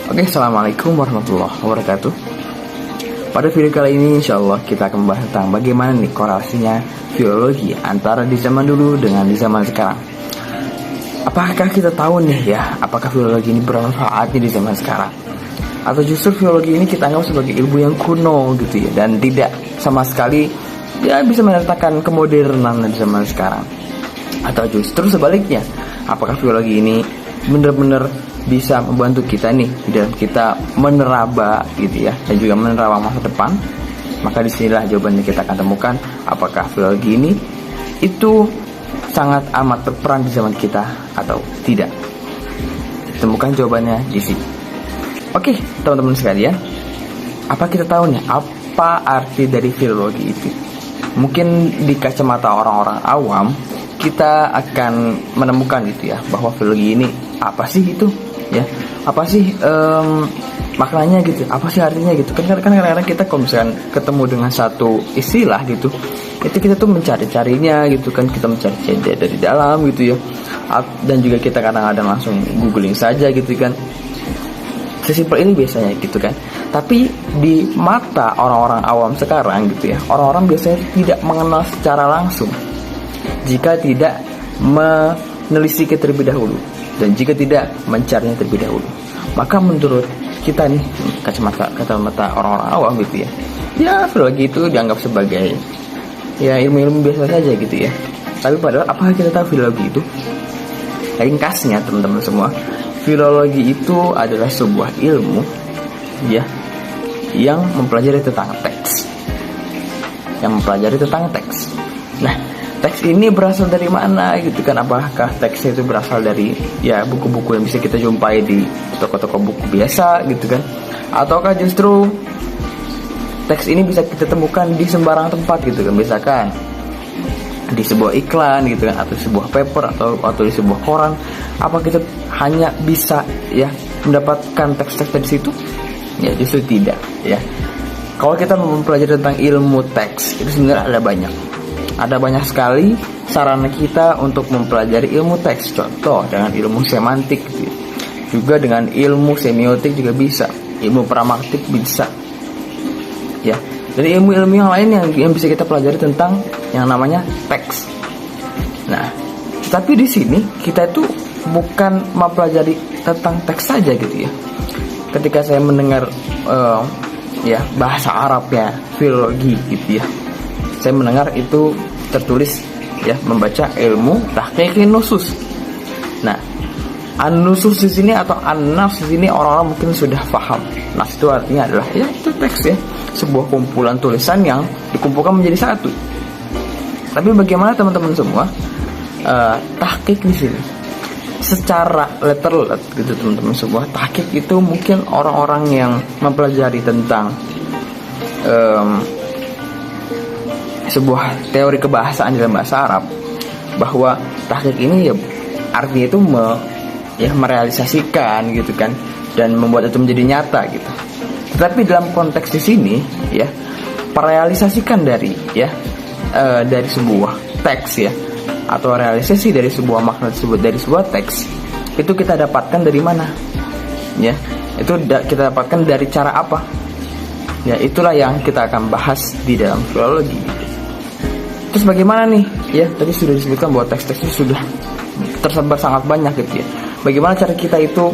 Oke, assalamualaikum warahmatullahi wabarakatuh. Pada video kali ini insya Allah kita akan membahas tentang bagaimana nih korelasinya filologi antara di zaman dulu dengan di zaman sekarang. Apakah kita tahu nih ya, apakah filologi ini bermanfaat di zaman sekarang? Atau justru filologi ini kita anggap sebagai ilmu yang kuno gitu ya, dan tidak sama sekali ya bisa menyertakan kemodernan di zaman sekarang? Atau justru sebaliknya, apakah filologi ini benar-benar bisa membantu kita nih dalam kita meneraba gitu ya, dan juga meneraba masa depan? Maka disinilah jawabannya kita akan temukan, apakah filologi ini itu sangat amat berperan di zaman kita atau tidak. Temukan jawabannya di sini. Oke, teman-teman sekalian, apa kita tahu nih apa arti dari filologi itu? Mungkin di kacamata orang-orang awam kita akan menemukan gitu ya, bahwa filologi ini apa sih itu ya, apa sih maknanya gitu, apa sih artinya gitu kan kadang-kadang kita kalau misalkan ketemu dengan satu istilah gitu, itu kita tuh mencari-carinya gitu kan, kita mencari dari dalam gitu ya, dan juga kita kadang-kadang langsung googling saja gitu kan, sesimpel ini biasanya gitu kan. Tapi di mata orang-orang awam sekarang gitu ya, orang-orang biasanya tidak mengenal secara langsung jika tidak menelisik terlebih dahulu, dan jika tidak mencarinya terlebih dahulu. Maka menurut kita nih, kacamata orang-orang awam gitu ya filologi itu dianggap sebagai ya ilmu-ilmu biasa saja gitu ya. Tapi padahal apakah kita tahu filologi itu? Ringkasnya teman-teman semua, filologi itu adalah sebuah ilmu ya yang mempelajari tentang teks. Nah, teks ini berasal dari mana gitu kan? Apakah teks itu berasal dari ya buku-buku yang bisa kita jumpai di toko-toko buku biasa gitu kan? Ataukah justru teks ini bisa kita temukan di sembarang tempat gitu kan? Misalkan di sebuah iklan gitu kan, atau sebuah paper atau di sebuah koran. Apa kita hanya bisa ya mendapatkan teks-teks dari situ? Ya justru tidak ya. Kalau kita mempelajari tentang ilmu teks, itu sebenarnya ada banyak sekali sarana kita untuk mempelajari ilmu teks. Contoh dengan ilmu semantik gitu. Juga dengan ilmu semiotik juga bisa, ilmu pragmatik bisa ya, dan ilmu-ilmu yang lain yang bisa kita pelajari tentang yang namanya teks. Nah, tapi di sini kita itu bukan mempelajari tentang teks saja gitu ya. Ketika saya mendengar ya bahasa Arabnya filologi gitu ya, saya mendengar itu tertulis ya, membaca ilmu tahqiqin nusus. Nah, an-nusus di sini atau an-nafs di sini orang-orang mungkin sudah paham. Nas itu artinya adalah ya itu teks ya, sebuah kumpulan tulisan yang dikumpulkan menjadi satu. Tapi bagaimana teman-teman semua tahqiq di sini? Secara letterlet gitu teman-teman semua, tahqiq itu mungkin orang-orang yang mempelajari tentang sebuah teori kebahasaan dalam bahasa Arab, bahwa tahqiq ini ya artinya itu merealisasikan gitu kan, dan membuat itu menjadi nyata gitu. Tetapi dalam konteks di sini ya, merealisasikan dari sebuah teks ya, atau realisasi dari sebuah makna tersebut dari sebuah teks, itu kita dapatkan dari mana ya? Itu kita dapatkan dari cara apa ya? Itulah yang kita akan bahas di dalam filologi. Terus bagaimana nih ya, tadi sudah disebutkan bahwa teks-teks itu sudah tersebar sangat banyak gitu ya. Bagaimana cara kita itu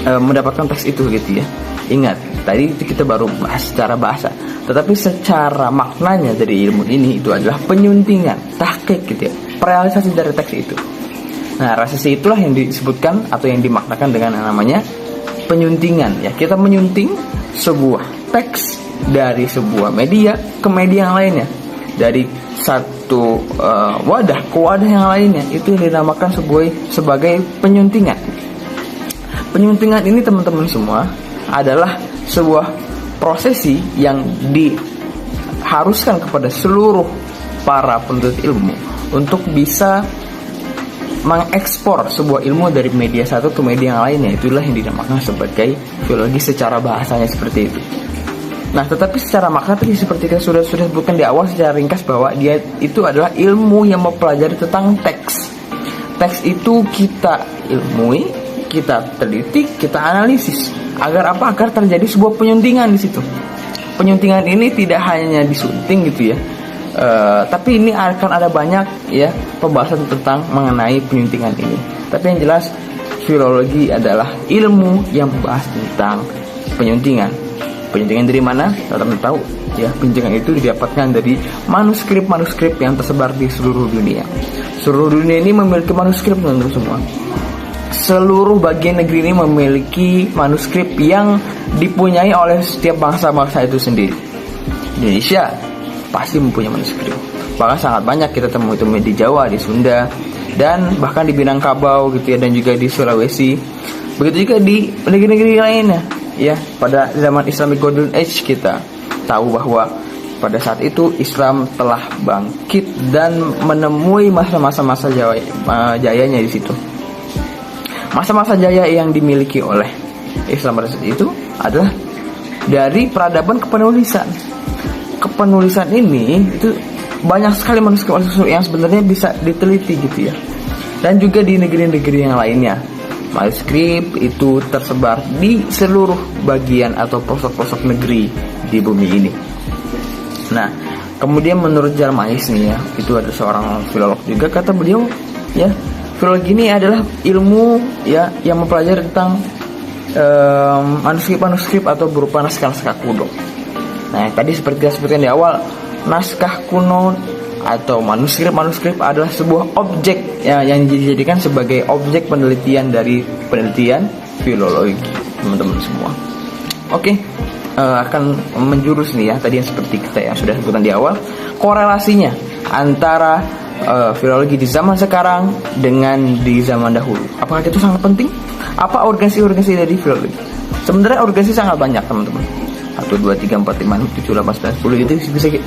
mendapatkan teks itu gitu ya? Ingat, tadi itu kita baru bahas secara bahasa, tetapi secara maknanya dari ilmu ini itu adalah penyuntingan, tahqiq gitu ya, realisasi dari teks itu. Nah, realisasi itulah yang disebutkan atau yang dimaknakan dengan yang namanya penyuntingan ya. Kita menyunting sebuah teks dari sebuah media ke media yang lainnya, dari satu wadah ke wadah yang lainnya. Itu yang dinamakan sebagai penyuntingan. Penyuntingan ini teman-teman semua adalah sebuah prosesi yang diharuskan kepada seluruh para penuntut ilmu untuk bisa mengekspor sebuah ilmu dari media satu ke media yang lainnya. Itulah yang dinamakan sebagai filologi secara bahasanya seperti itu. Nah, tetapi secara makna tadi seperti kita sudah sebutkan di awal secara ringkas, bahwa dia itu adalah ilmu yang mempelajari tentang teks. Teks itu kita ilmui, kita teliti, kita analisis. Agar apa? Agar terjadi sebuah penyuntingan di situ. Penyuntingan ini tidak hanya disunting gitu ya, tapi ini akan ada banyak ya pembahasan tentang mengenai penyuntingan ini. Tapi yang jelas filologi adalah ilmu yang membahas tentang penyuntingan. Penyuntingan dari mana? Teman-teman tahu ya, penyuntingan itu didapatkan dari manuskrip-manuskrip yang tersebar di seluruh dunia. Seluruh dunia ini memiliki manuskrip, teman-teman semua. Seluruh bagian negeri ini memiliki manuskrip yang dipunyai oleh setiap bangsa-bangsa itu sendiri. Indonesia pasti mempunyai manuskrip. Bahkan sangat banyak kita temui di Jawa, di Sunda, dan bahkan di Minangkabau gitu ya, dan juga di Sulawesi. Begitu juga di negeri-negeri lainnya ya. Pada zaman Islamic Golden Age kita tahu bahwa pada saat itu Islam telah bangkit dan menemui masa-masa jayanya di situ. Masa-masa jaya yang dimiliki oleh Islam pada saat itu adalah dari peradaban ke penulisan. Kepenulisan ini itu banyak sekali manuskrip yang sebenarnya bisa diteliti gitu ya. Dan juga di negeri-negeri yang lainnya, manuskrip itu tersebar di seluruh bagian atau pelosok-pelosok negeri di bumi ini. Nah, kemudian menurut Jarmais nih ya, itu ada seorang filolog juga, kata beliau ya, filologi ini adalah ilmu ya yang mempelajari tentang manuskrip-manuskrip atau berupa naskah-naskah kuno. Nah, tadi seperti di awal, naskah kuno atau manuskrip adalah sebuah objek ya, yang dijadikan sebagai objek penelitian dari penelitian filologi, teman-teman semua. Oke, akan menjurus nih ya, tadi yang seperti kita yang sudah sebutkan di awal, korelasinya antara filologi di zaman sekarang dengan di zaman dahulu. Apakah itu sangat penting? Apa urgensi dari filologi? Sebenarnya urgensi sangat banyak, teman-teman. 1, 2, 3, 4, 5, 6, 7, 8, 9, 10 itu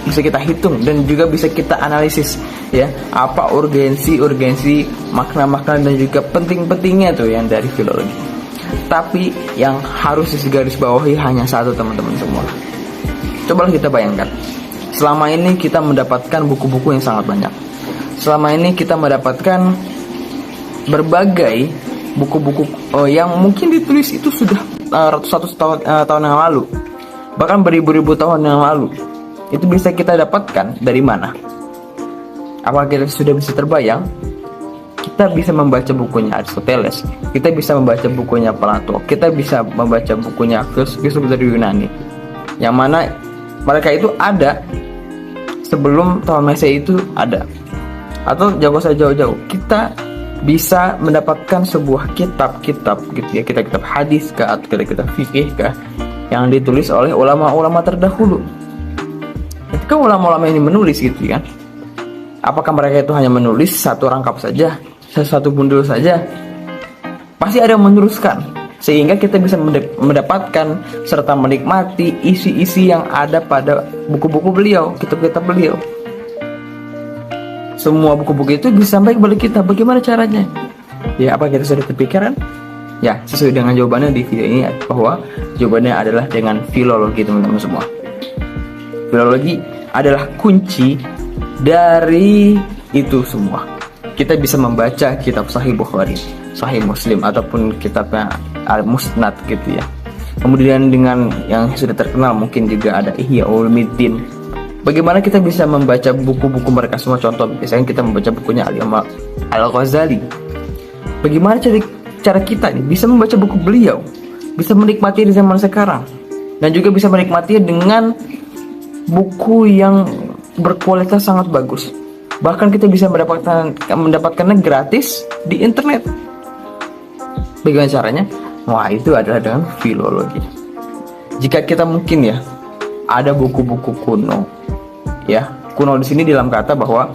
bisa kita hitung dan juga bisa kita analisis ya. Apa urgensi makna-makna dan juga penting-pentingnya tuh yang dari filologi. Tapi yang harus digarisbawahi hanya satu, teman-teman semua. Cobalah kita bayangkan, selama ini kita mendapatkan buku-buku yang sangat banyak. Selama ini kita mendapatkan berbagai buku-buku yang mungkin ditulis itu sudah ratus tahun yang lalu, bahkan beribu-ribu tahun yang lalu. Itu bisa kita dapatkan dari mana? Apakah kita sudah bisa terbayang? Kita bisa membaca bukunya Aristoteles, kita bisa membaca bukunya Plato, kita bisa membaca bukunya filsuf dari Yunani, yang mana mereka itu ada sebelum tahun Masehi itu ada. Atau jauh-jauh kita bisa mendapatkan sebuah kitab-kitab gitu ya, kitab-kitab hadis kah atau kitab-kitab fikih kah yang ditulis oleh ulama-ulama terdahulu. Ketika ulama-ulama ini menulis gitu kan, apakah mereka itu hanya menulis satu rangkap saja, satu bundel saja? Pasti ada yang meneruskan, sehingga kita bisa mendapatkan serta menikmati isi-isi yang ada pada buku-buku beliau, kitab-kitab beliau. Semua buku-buku itu bisa sampai kepada kita. Bagaimana caranya? Ya, apa kita sudah terpikirkan? Ya, sesuai dengan jawabannya di video ini, bahwa jawabannya adalah dengan filologi, teman-teman semua. Filologi adalah kunci dari itu semua. Kita bisa membaca kitab Sahih Bukhari, Sahih Muslim, ataupun kitabnya Al-Musnad gitu ya. Kemudian dengan yang sudah terkenal mungkin juga ada Ihya Ulumuddin. Bagaimana kita bisa membaca buku-buku mereka semua? Contoh, misalnya kita membaca bukunya Al-Ghazali. Bagaimana cara kita nih bisa membaca buku beliau, bisa menikmati di zaman sekarang, dan juga bisa menikmati dengan buku yang berkualitas sangat bagus. Bahkan kita bisa mendapatkannya gratis di internet. Bagaimana caranya? Wah, itu adalah dengan filologi. Jika kita mungkin ya ada buku-buku kuno, ya kuno di sini dalam kata bahwa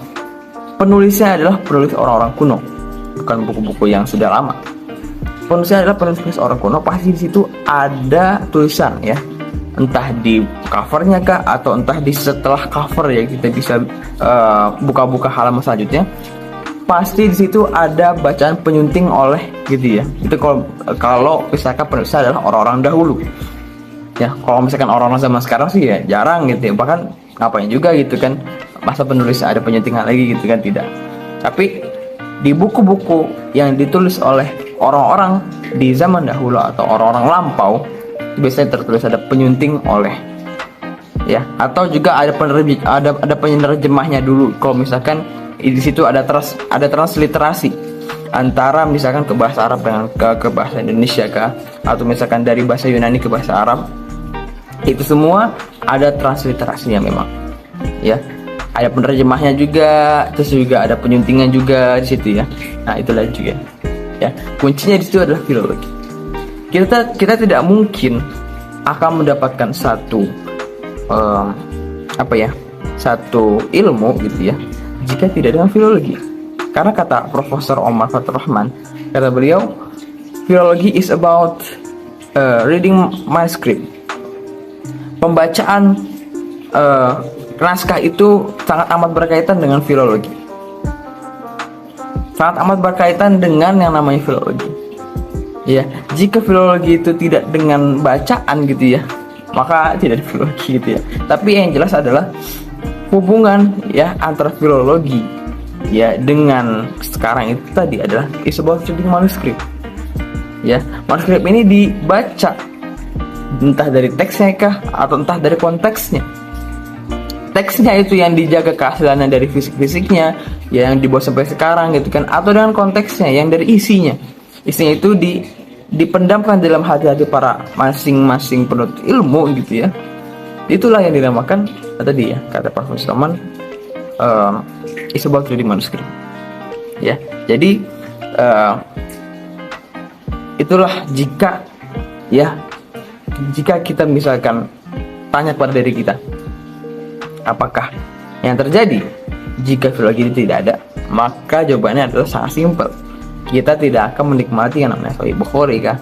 penulisnya adalah penulis orang-orang kuno, bukan buku-buku yang sudah lama. Penulisnya adalah penulis orang kuno, pasti di situ ada tulisan ya, entah di covernya kah atau entah di setelah cover ya, kita bisa buka-buka halaman selanjutnya. Pasti di situ ada bacaan penyunting oleh gitu ya. Itu kalau misalkan penulisnya adalah orang-orang dahulu. Ya, kalau misalkan orang-orang zaman sekarang sih ya jarang gitu ya. Bahkan ngapain juga gitu kan, masa penulis ada penyuntingan lagi gitu kan, tidak. Tapi di buku-buku yang ditulis oleh orang-orang di zaman dahulu atau orang-orang lampau biasanya tertulis ada penyunting oleh, ya, atau juga ada penerjemahnya dulu. Kalau misalkan di situ ada transliterasi antara misalkan ke bahasa Arab dengan ke bahasa Indonesia kah, atau misalkan dari bahasa Yunani ke bahasa Arab, itu semua ada transliterasinya memang, ya. Ada penerjemahnya juga, terus juga ada penyuntingan juga di situ, ya. Nah, itulah juga, ya. Kuncinya di situ adalah filologi. Kita tidak mungkin akan mendapatkan satu satu ilmu gitu, ya, jika tidak dengan filologi. Karena kata Profesor Omar Fathur Rahman, kata beliau, filologi is about reading manuscript. Pembacaan naskah itu sangat amat berkaitan dengan filologi. Sangat amat berkaitan dengan yang namanya filologi. Ya, jika filologi itu tidak dengan bacaan gitu, ya, maka tidak ada filologi gitu, ya. Tapi yang jelas adalah hubungan, ya, antara filologi, ya, dengan sekarang itu tadi adalah is about reading manuscript. Ya, manuskrip ini dibaca entah dari teksnya kah atau entah dari konteksnya. Teksnya itu yang dijaga keasliannya dari fisik-fisiknya, ya, yang dibawa sampai sekarang gitu kan, atau dengan konteksnya yang dari isinya. Isinya itu dipendamkan dalam hati-hati para masing-masing penuntut ilmu gitu, ya. Itulah yang dinamakan tadi, ya, kata Profesor Rahman, is about reading manuscript. Ya, jadi itulah jika kita misalkan tanya pada diri kita, apakah yang terjadi jika filologi itu tidak ada? Maka jawabannya adalah sangat simpel. Kita tidak akan menikmati yang namanya Sahih Bukhari kah,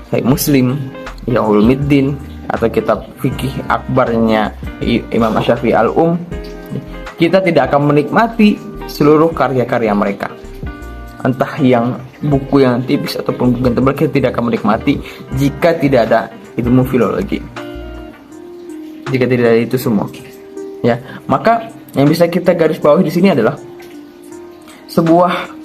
Sahih Muslim, ya, Ulumuddin, atau kitab fikih akbarnya Imam Syafi'i Al-Um. Kita tidak akan menikmati seluruh karya-karya mereka, entah yang buku yang tipis ataupun buku yang tebal. Kita tidak akan menikmati jika tidak ada ilmu filologi, jika tidak ada itu semua, ya. Maka yang bisa kita garis bawahi di sini adalah sebuah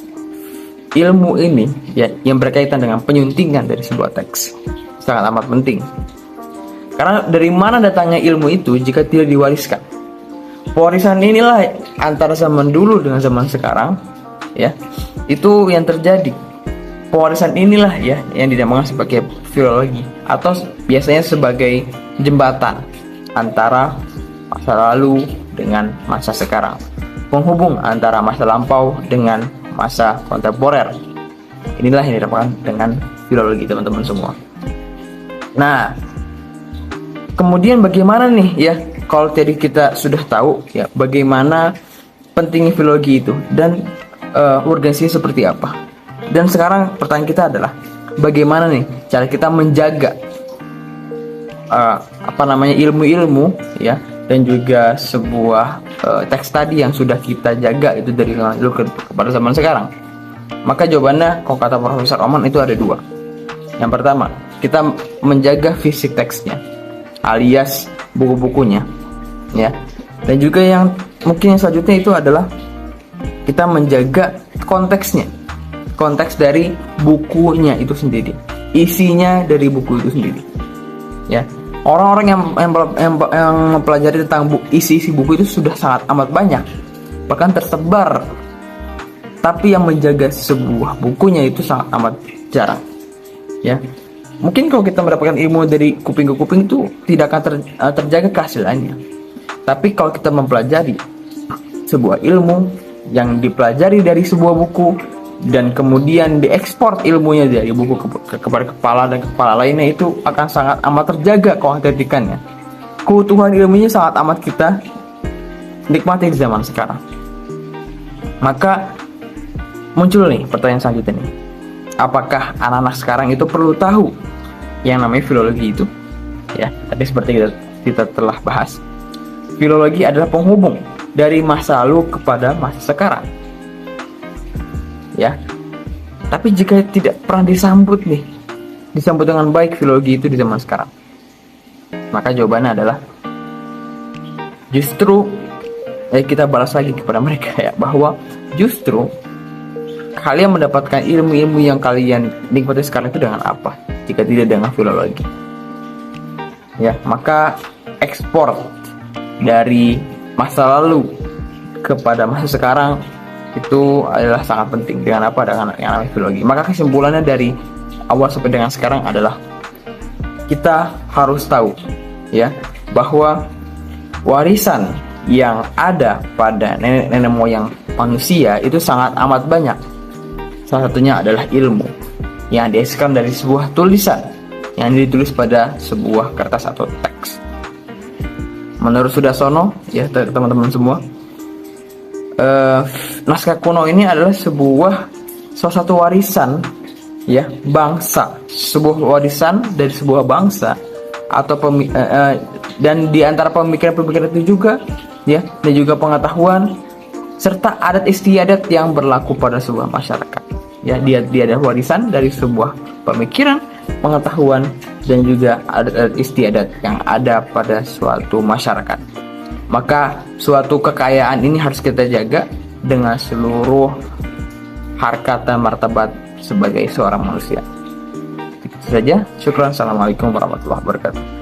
ilmu ini, ya, yang berkaitan dengan penyuntingan dari sebuah teks sangat amat penting. Karena dari mana datangnya ilmu itu jika tidak diwariskan? Pewarisan inilah antara zaman dulu dengan zaman sekarang, ya, itu yang terjadi. Pewarisan inilah, ya, yang dinamakan sebagai filologi, atau biasanya sebagai jembatan antara masa lalu dengan masa sekarang, penghubung antara masa lampau dengan masa kontemporer. Inilah yang dinamakan dengan filologi, teman-teman semua. Nah, kemudian bagaimana nih, ya, kalau tadi kita sudah tahu, ya, bagaimana pentingnya filologi itu dan urgensinya seperti apa. Dan sekarang pertanyaan kita adalah bagaimana nih cara kita menjaga ilmu-ilmu, ya, dan juga sebuah teks tadi yang sudah kita jaga itu dari zaman dulu kepada zaman sekarang. Maka jawabannya, kalau kata Profesor Oman, itu ada dua. Yang pertama, kita menjaga fisik teksnya, alias buku-bukunya, ya. Dan juga yang mungkin yang selanjutnya itu adalah kita menjaga konteksnya, konteks dari bukunya itu sendiri, isinya dari buku itu sendiri, ya. Orang-orang yang mempelajari tentang isi buku itu sudah sangat amat banyak, bahkan tersebar. Tapi yang menjaga sebuah bukunya itu sangat amat jarang, ya. Mungkin kalau kita mendapatkan ilmu dari kuping ke kuping itu tidak akan terjaga keasliannya. Tapi kalau kita mempelajari sebuah ilmu yang dipelajari dari sebuah buku dan kemudian diekspor ilmunya dari buku kepada kepala dan kepala lainnya, itu akan sangat amat terjaga keautentikannya. Keutuhan ilmunya sangat amat kita nikmati di zaman sekarang. Maka muncul nih pertanyaan selanjutnya nih, apakah anak-anak sekarang itu perlu tahu yang namanya filologi itu? Ya, tadi seperti kita telah bahas, filologi adalah penghubung dari masa lalu kepada masa sekarang, ya. Tapi jika tidak pernah disambut dengan baik filologi itu di zaman sekarang, maka jawabannya adalah justru kita balas lagi kepada mereka, ya, bahwa justru kalian mendapatkan ilmu-ilmu yang kalian nikmati sekarang itu dengan apa jika tidak dengan filologi? Ya, maka ekspor dari masa lalu kepada masa sekarang itu adalah sangat penting. Dengan apa? Dengan yang namanya filologi. Maka kesimpulannya dari awal sampai dengan sekarang adalah kita harus tahu ya bahwa warisan yang ada pada nenek moyang manusia itu sangat amat banyak. Salah satunya adalah ilmu yang dihasilkan dari sebuah tulisan yang ditulis pada sebuah kertas atau teks. Menurut Sudarsono, ya teman-teman semua, naskah kuno ini adalah salah satu warisan ya bangsa, sebuah warisan dari sebuah bangsa atau dan di antara pemikiran-pemikiran itu juga ya, dan juga pengetahuan serta adat istiadat yang berlaku pada sebuah masyarakat. Ya, dia adalah warisan dari sebuah pemikiran, pengetahuan, dan juga adat istiadat yang ada pada suatu masyarakat. Maka suatu kekayaan ini harus kita jaga dengan seluruh harkat dan martabat sebagai seorang manusia. Itu saja. Syukran. Assalamualaikum warahmatullahi wabarakatuh.